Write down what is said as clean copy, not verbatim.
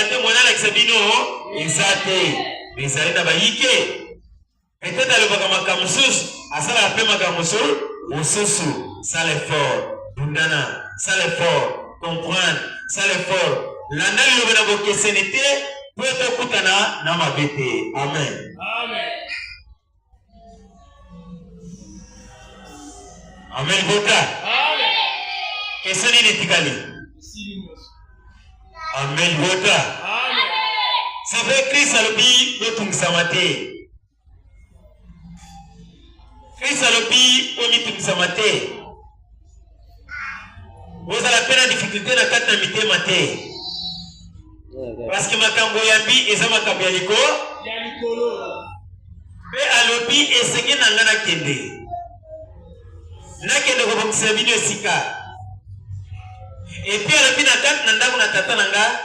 te mwana la kisabino ezate ezalina bayike peut-être alobaka makambo mosusu asala pe makambo mosusu ça l'effort bundana ça l'effort comprendre ça l'effort landa liloba na bokeseni te po tokutana na mabe te. Amen. Amen. Vota keseni netikali. Amen. Vota c'est vrai Christ alobi yotungisa te. Christ alobi omitungisa te. Vous allez faire la difficulté na kata mitema te. Parce que makambo yambi eza makambo ya likolo. Pe alobi esenge nanga na kende. Nakende ko bokisa bino esika. Et puis alobi na kata na ndako na tata nanga